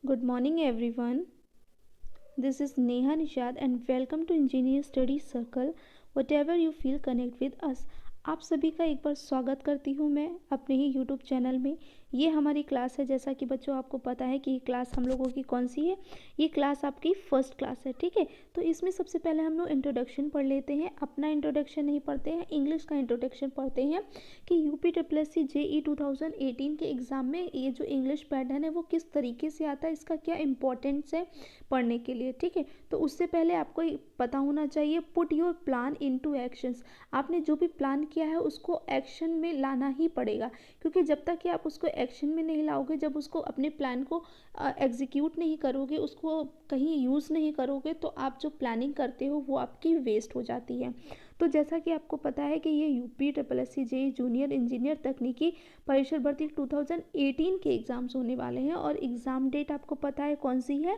Good morning, everyone. This is Neha Nishad and welcome to Engineer Study Circle. Whatever you feel, connect with us. आप सभी का एक बार स्वागत करती हूँ मैं अपने ही यूट्यूब चैनल में। ये हमारी क्लास है। जैसा कि बच्चों आपको पता है कि ये क्लास हम लोगों की कौन सी है। ये क्लास आपकी फर्स्ट क्लास है, ठीक है। तो इसमें सबसे पहले हम लोग इंट्रोडक्शन पढ़ लेते हैं। अपना इंट्रोडक्शन नहीं पढ़ते हैं, इंग्लिश का इंट्रोडक्शन पढ़ते हैं कि यूपीएससी जेई 2018 के एग्ज़ाम में ये जो इंग्लिश पैटर्न है वो किस तरीके से आता है, इसका क्या इंपॉर्टेंस है पढ़ने के लिए, ठीक है। तो उससे पहले आपको पता होना चाहिए put your plan into actions. आपने जो भी प्लान किया है उसको एक्शन में लाना ही पड़ेगा, क्योंकि जब तक कि आप उसको एक्शन में नहीं लाओगे, जब उसको अपने प्लान को एग्जीक्यूट नहीं करोगे, उसको कहीं यूज़ नहीं करोगे, तो आप जो प्लानिंग करते हो वो आपकी वेस्ट हो जाती है। तो जैसा कि आपको पता है कि ये यूपीएससी जेईई जूनियर इंजीनियर तकनीकी परिषद भर्ती 2018 के एग्ज़ाम्स होने वाले हैं और एग्ज़ाम डेट आपको पता है कौन सी है।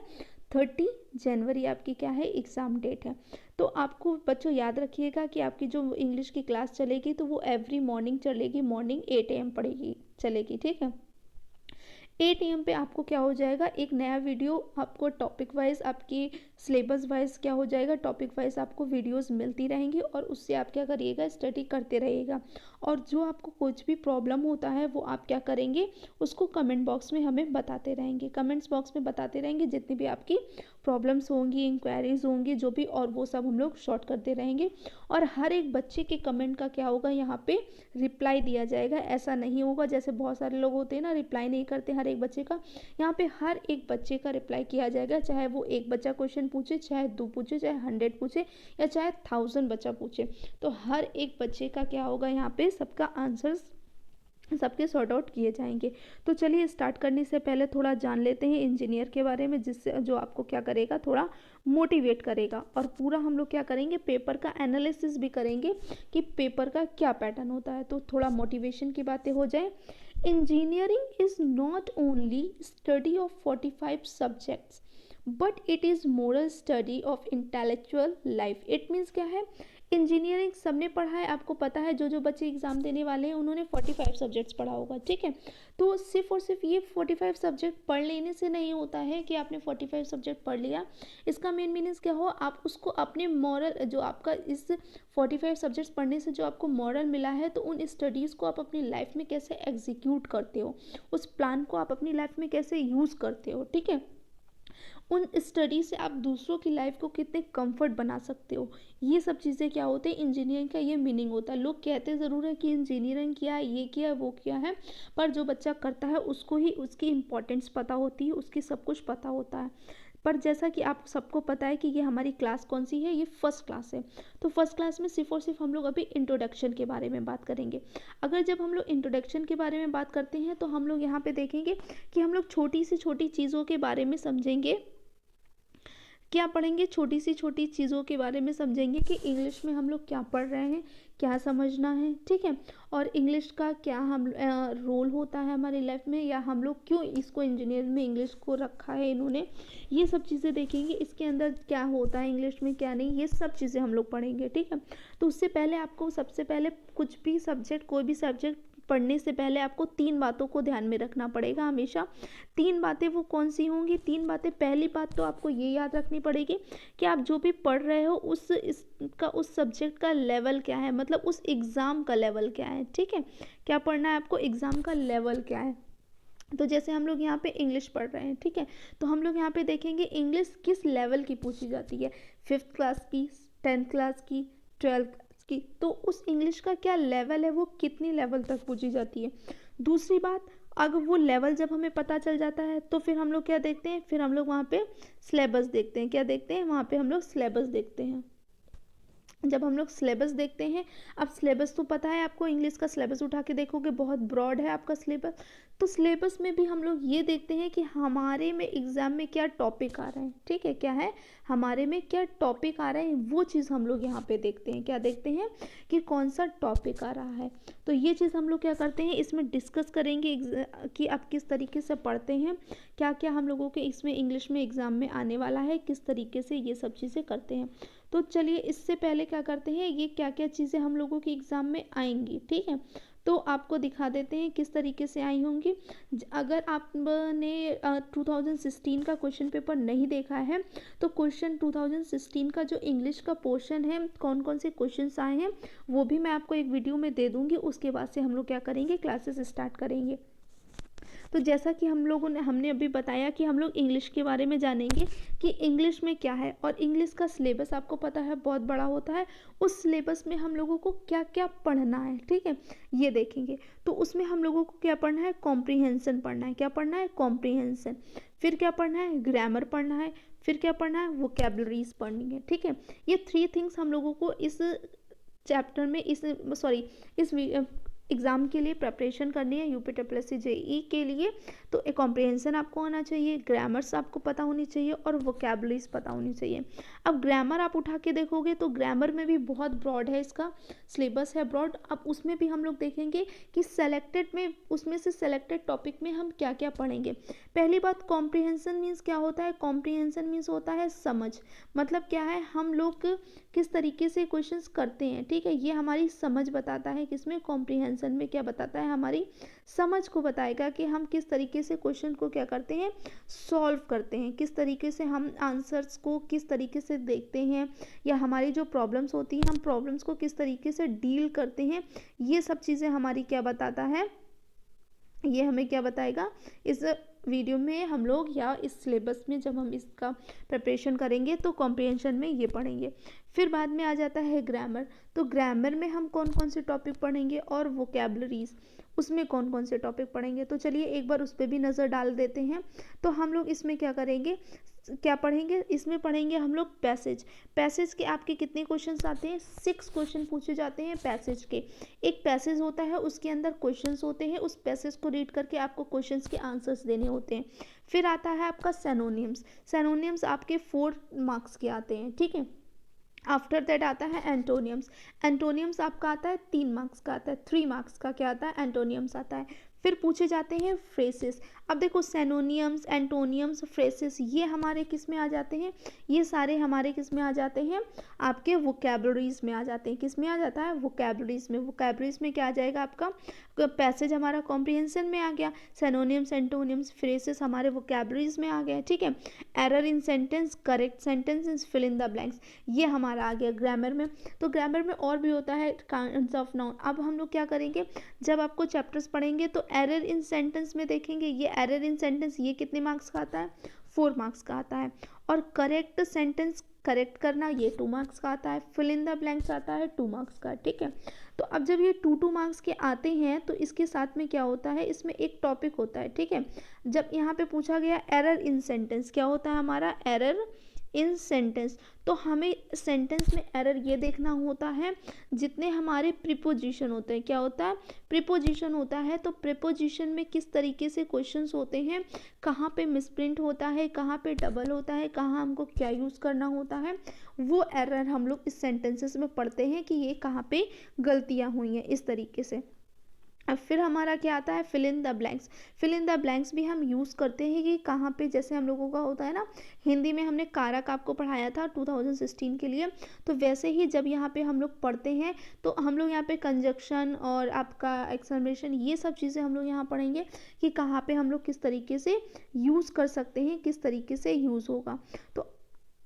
30 जनवरी आपकी क्या है, एग्ज़ाम डेट है। तो आपको बच्चों याद रखिएगा कि आपकी जो इंग्लिश की क्लास चलेगी तो वो एवरी मॉर्निंग चलेगी, मॉर्निंग 8 AM पड़ेगी चलेगी, ठीक है। 8 AM पे आपको क्या हो जाएगा, एक नया वीडियो आपको टॉपिक वाइज, आपकी सिलेबस वाइज क्या हो जाएगा, टॉपिक वाइज आपको वीडियोस मिलती रहेंगी और उससे आप क्या करिएगा, स्टडी करते रहिएगा। और जो आपको कुछ भी प्रॉब्लम होता है वो आप क्या करेंगे, उसको कमेंट बॉक्स में हमें बताते रहेंगे, कमेंट्स बॉक्स में बताते रहेंगे। जितनी भी आपकी प्रॉब्लम्स होंगी, इंक्वायरीज होंगी, जो भी, और वो सब हम लोग शॉर्ट करते रहेंगे। और हर एक बच्चे के कमेंट का क्या होगा, यहाँ पे रिप्लाई दिया जाएगा। ऐसा नहीं होगा जैसे बहुत सारे लोग होते हैं ना, रिप्लाई नहीं करते हर एक बच्चे का। यहाँ पे हर एक बच्चे का रिप्लाई किया जाएगा, चाहे वो एक बच्चा क्वेश्चन पूछे, चाहे 2 पूछे, चाहे 100 पूछे, या चाहे 1000 बच्चा पूछे। तो हर एक बच्चे का क्या होगा, यहाँ पे सबका आंसर्स सबके सॉर्ट आउट किए जाएंगे। तो चलिए स्टार्ट करने से पहले थोड़ा जान लेते हैं इंजीनियर के बारे में, जिससे जो आपको क्या करेगा, थोड़ा मोटिवेट करेगा। और पूरा हम लोग क्या करेंगे, पेपर का एनालिसिस भी करेंगे कि पेपर का क्या पैटर्न होता है। तो थोड़ा मोटिवेशन की बातें हो जाए। Engineering is not only study of 45 subjects but it is moral study of intellectual life. It means क्या है, इंजीनियरिंग सबने पढ़ा है, आपको पता है जो जो बच्चे एग्जाम देने वाले हैं उन्होंने 45 सब्जेक्ट्स पढ़ा होगा, ठीक है। तो सिर्फ और सिर्फ ये 45 सब्जेक्ट पढ़ लेने से नहीं होता है कि आपने 45 सब्जेक्ट पढ़ लिया। इसका मेन मीनिंग क्या हो, आप उसको अपने मॉरल, जो आपका इस 45 सब्जेक्ट्स पढ़ने से जो आपको मॉरल मिला है, तो उन स्टडीज़ को आप अपनी लाइफ में कैसे एग्जीक्यूट करते हो, उस प्लान को आप अपनी लाइफ में कैसे यूज़ करते हो, ठीक है। उन स्टडी से आप दूसरों की लाइफ को कितने कंफर्ट बना सकते हो, ये सब चीज़ें क्या होते हैं, इंजीनियरिंग का ये मीनिंग होता है। लोग कहते ज़रूर है कि इंजीनियरिंग किया है, ये किया है, वो किया है, पर जो बच्चा करता है उसको ही उसकी इम्पोर्टेंस पता होती है, उसकी सब कुछ पता होता है। पर जैसा कि आप सबको पता है कि ये हमारी क्लास कौन सी है, ये फर्स्ट क्लास है। तो फर्स्ट क्लास में सिर्फ और सिर्फ हम लोग अभी इंट्रोडक्शन के बारे में बात करेंगे। अगर जब हम लोग इंट्रोडक्शन के बारे में बात करते हैं तो हम लोग यहाँ पे देखेंगे कि हम लोग छोटी से छोटी चीज़ों के बारे में समझेंगे। क्या पढ़ेंगे, छोटी सी छोटी चीज़ों के बारे में समझेंगे कि इंग्लिश में हम लोग क्या पढ़ रहे हैं, क्या समझना है, ठीक है। और इंग्लिश का क्या हम रोल होता है हमारी लाइफ में, या हम लोग क्यों इसको इंजीनियरिंग में इंग्लिश को रखा है इन्होंने, ये सब चीज़ें देखेंगे। इसके अंदर क्या होता है इंग्लिश में, क्या नहीं, ये सब चीज़ें हम लोग पढ़ेंगे, ठीक है। तो उससे पहले आपको सबसे पहले कुछ भी सब्जेक्ट, कोई भी सब्जेक्ट पढ़ने से पहले आपको 3 बातों को ध्यान में रखना पड़ेगा हमेशा। 3 बातें वो कौन सी होंगी, 3 बातें। पहली बात तो आपको ये याद रखनी पड़ेगी कि आप जो भी पढ़ रहे हो उस सब्जेक्ट का लेवल क्या है, मतलब उस एग्ज़ाम का लेवल क्या है, ठीक है। क्या पढ़ना है आपको, एग्ज़ाम का लेवल क्या है। तो जैसे हम लोग यहाँ पे इंग्लिश पढ़ रहे हैं, ठीक है, तो हम लोग यहाँ पे देखेंगे इंग्लिश किस लेवल की पूछी जाती है, 5th क्लास की, 10th क्लास की, 12th क्लास की। तो उस इंग्लिश का क्या लेवल है, वो कितनी लेवल तक पूछी जाती है। दूसरी बात, अगर वो लेवल जब हमें पता चल जाता है तो फिर हम लोग क्या देखते हैं, फिर हम लोग वहाँ पे सिलेबस देखते हैं। क्या देखते हैं, वहाँ पे हम लोग सिलेबस देखते हैं। जब हम लोग सिलेबस देखते हैं, अब सिलेबस तो पता है आपको, इंग्लिश का सिलेबस उठा के देखोगे बहुत ब्रॉड है आपका सिलेबस। तो सिलेबस में भी हम लोग ये देखते हैं कि हमारे में एग्ज़ाम में क्या टॉपिक आ रहे हैं, ठीक है, क्या है हमारे में क्या टॉपिक आ रहे हैं, वो चीज़ हम लोग यहाँ पे देखते हैं। क्या देखते हैं कि कौन सा टॉपिक आ रहा है। तो ये चीज़ हम लोग क्या करते हैं, इसमें डिस्कस करेंगे कि आप किस तरीके से पढ़ते हैं, क्या क्या हम लोगों के इसमें इंग्लिश में एग्ज़ाम में आने वाला है, किस तरीके से ये सब चीज़ें करते हैं। तो चलिए इससे पहले क्या करते हैं, ये क्या क्या चीज़ें हम लोगों के एग्ज़ाम में आएंगी, ठीक है। तो आपको दिखा देते हैं किस तरीके से आई होंगी। अगर आपने 2016 का क्वेश्चन पेपर नहीं देखा है तो क्वेश्चन 2016 का जो इंग्लिश का पोर्शन है, कौन कौन से क्वेश्चंस आए हैं वो भी मैं आपको एक वीडियो में दे दूंगी। उसके बाद से हम लोग क्या करेंगे, क्लासेस स्टार्ट करेंगे। तो जैसा कि हमने अभी बताया कि हम लोग इंग्लिश के बारे में जानेंगे कि इंग्लिश में क्या है, और इंग्लिश का सिलेबस आपको पता है बहुत बड़ा होता है। उस सिलेबस में हम लोगों को क्या क्या पढ़ना है, ठीक है, ये देखेंगे। तो उसमें हम लोगों को क्या पढ़ना है, कॉम्प्रिहेंशन पढ़ना है। क्या पढ़ना है, कॉम्प्रिहेंशन। फिर क्या पढ़ना है, ग्रामर पढ़ना है। फिर क्या पढ़ना है, वोकैबुलरीज पढ़नी है, ठीक है। ये 3 थिंग्स हम लोगों को इस चैप्टर में इस एग्ज़ाम के लिए प्रिपरेशन करनी है, यूपीएससी जेई के लिए। तो एक कॉम्प्रिहेंशन आपको आना चाहिए, ग्रामर्स आपको पता होनी चाहिए, और वोकैबुलरीज पता होनी चाहिए। अब ग्रामर आप उठा के देखोगे तो ग्रामर में भी बहुत ब्रॉड है, इसका सिलेबस है ब्रॉड। अब उसमें भी हम लोग देखेंगे कि उसमें से सेलेक्टेड टॉपिक में हम क्या क्या पढ़ेंगे। पहली बात, कॉम्प्रिहेंशन मीन्स क्या होता है, कॉम्प्रिहेंशन मीन्स होता है समझ। मतलब क्या है, हम लोग किस तरीके से क्वेश्चंस करते हैं, ठीक है, ये हमारी समझ बताता है। किसमें, कॉम्प्रिहेंशन में क्या बताता है, हमारी समझ को बताएगा कि हम किस तरीके से क्वेश्चन को क्या करते हैं, सॉल्व करते हैं, किस तरीके से हम आंसर्स को किस तरीके से देखते हैं, या हमारी जो प्रॉब्लम्स होती हैं हम प्रॉब्लम्स को किस तरीके से डील करते हैं। ये सब चीज़ें हमारी क्या बताता है, ये हमें क्या बताएगा इस वीडियो में हम लोग, या इस सिलेबस में जब हम इसका प्रिपरेशन करेंगे तो कॉम्प्रिहेंशन में ये पढ़ेंगे। फिर बाद में आ जाता है ग्रामर। तो ग्रामर में हम कौन कौन से टॉपिक पढ़ेंगे, और वोकैबुलरीज उसमें कौन कौन से टॉपिक पढ़ेंगे। तो चलिए एक बार उस पर भी नज़र डाल देते हैं। तो हम लोग इसमें क्या करेंगे, क्या पढ़ेंगे, इसमें पढ़ेंगे हम लोग पैसेज के आपके कितने क्वेश्चंस आते हैं, 6 क्वेश्चन पूछे जाते हैं पैसेज के। एक पैसेज होता है, उसके अंदर क्वेश्चंस होते हैं, उस पैसेज को रीड करके आपको क्वेश्चंस के आंसर्स देने होते हैं। फिर आता है आपका सैनोनियम्स आपके 4 मार्क्स के आते हैं, ठीक है। आफ्टर दैट आता है एंटोनियम्स आपका आता है 3 मार्क्स का आता है, 3 मार्क्स का क्या आता है, एंटोनियम्स आता है। फिर पूछे जाते हैं फ्रेसेस। अब देखो सैनोनियम्स, एंटोनियम्स, फ्रेसेस ये हमारे किस में आ जाते हैं, ये सारे हमारे किस में आ जाते हैं, आपके वोकैबुलरीज में आ जाते हैं। किस में आ जाता है, वोकैबुलरीज में। वोकैबुलरीज में क्या आ जाएगा आपका, पैसेज हमारा कॉम्प्रिहेंशन में आ गया, सैनोनियम्स, एंटोनियम्स, फ्रेसेस हमारे वोकैबुलरीज में आ गए, ठीक है। Error in sentence, correct sentence, fill in the blanks, ये हमारा आ गया ग्रामर में। तो ग्रामर में और भी होता है काइंड्स ऑफ नाउन। अब हम लोग क्या करेंगे, जब आपको चैप्टर्स पढ़ेंगे तो एरर इन सेंटेंस में देखेंगे, ये एरर इन सेंटेंस ये कितने मार्क्स का आता है, 4 मार्क्स का आता है। और करेक्ट सेंटेंस करेक्ट करना ये 2 मार्क्स का आता है। फिल इन द ब्लैंक्स आता है 2 मार्क्स का, ठीक है। तो अब जब ये 2 मार्क्स के आते हैं तो इसके साथ में क्या होता है, इसमें एक टॉपिक होता है, ठीक है। जब यहाँ पे पूछा गया एरर इन सेंटेंस, क्या होता है हमारा, एरर इन सेंटेंस, तो हमें सेंटेंस में एरर ये देखना होता है जितने हमारे प्रीपोजिशन होते हैं। क्या होता है, प्रीपोजिशन होता है। तो प्रीपोजिशन में किस तरीके से क्वेश्चंस होते हैं, कहाँ पे मिसप्रिंट होता है, कहाँ पे डबल होता है, कहाँ हमको क्या यूज़ करना होता है, वो एरर हम लोग इस सेंटेंसेस में पढ़ते हैं कि ये कहाँ पे गलतियाँ हुई हैं, इस तरीके से। अब फिर हमारा क्या आता है, fill in the blanks. Fill in the blanks भी हम यूज़ करते हैं कि कहाँ पे, जैसे हम लोगों का होता है ना, हिंदी में हमने कारक आपको पढ़ाया था 2016 के लिए, तो वैसे ही जब यहाँ पे हम लोग पढ़ते हैं तो हम लोग यहाँ पे कंजक्शन और आपका एक्सक्लेमेशन ये सब चीज़ें हम लोग यहाँ पढ़ेंगे कि कहाँ पे हम लोग किस तरीके से यूज़ कर सकते हैं, किस तरीके से यूज़ होगा।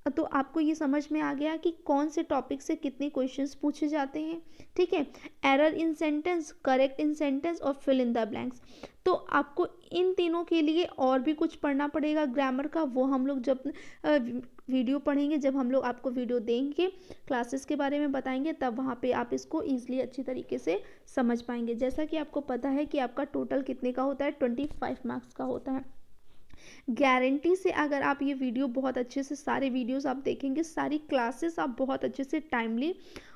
तो आपको ये समझ में आ गया कि कौन से टॉपिक से कितने क्वेश्चंस पूछे जाते हैं, ठीक है। Error in sentence, correct in sentence और फिल इन द ब्लैंक्स। तो आपको इन तीनों के लिए और भी कुछ पढ़ना पड़ेगा ग्रामर का, वो हम लोग जब वीडियो पढ़ेंगे, जब हम लोग आपको वीडियो देंगे, क्लासेस के बारे में बताएंगे, तब वहाँ पे आप इसको ईजिली अच्छी तरीके से समझ पाएंगे। जैसा कि आपको पता है कि आपका टोटल कितने का होता है, 25 मार्क्स का होता है। गारंटी से अगर आप ये वीडियो बहुत अच्छे से, सारे वीडियोस आप देखेंगे, सारी क्लासेस आप बहुत अच्छे से टाइमली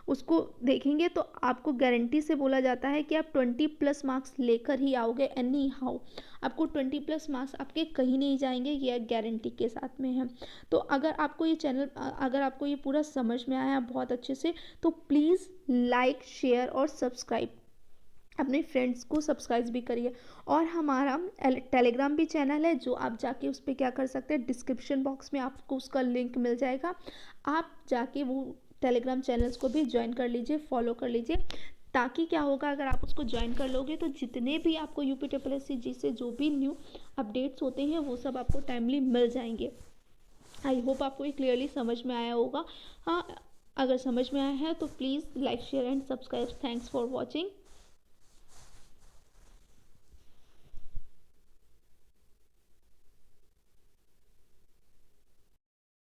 उसको देखेंगे, तो आपको गारंटी से बोला जाता है कि आप 20+ मार्क्स लेकर ही आओगे। एनी हाउ आपको 20+ मार्क्स आपके कहीं नहीं जाएंगे, ये गारंटी के साथ में है। तो अगर आपको ये चैनल, अगर आपको ये पूरा समझ में आया बहुत अच्छे से, तो प्लीज़ लाइक, शेयर और सब्सक्राइब, अपने फ्रेंड्स को सब्सक्राइब भी करिए। और हमारा टेलीग्राम भी चैनल है, जो आप जाके उस पर क्या कर सकते हैं, डिस्क्रिप्शन बॉक्स में आपको उसका लिंक मिल जाएगा, आप जाके वो टेलीग्राम चैनल्स को भी ज्वाइन कर लीजिए, फॉलो कर लीजिए। ताकि क्या होगा, अगर आप उसको ज्वाइन कर लोगे तो जितने भी आपको UPSSC से जो भी न्यू अपडेट्स होते हैं वो सब आपको टाइमली मिल जाएंगे। आई होप आपको ये क्लियरली समझ में आया होगा। हाँ, अगर समझ में आया है तो please like share and subscribe. Thanks for watching.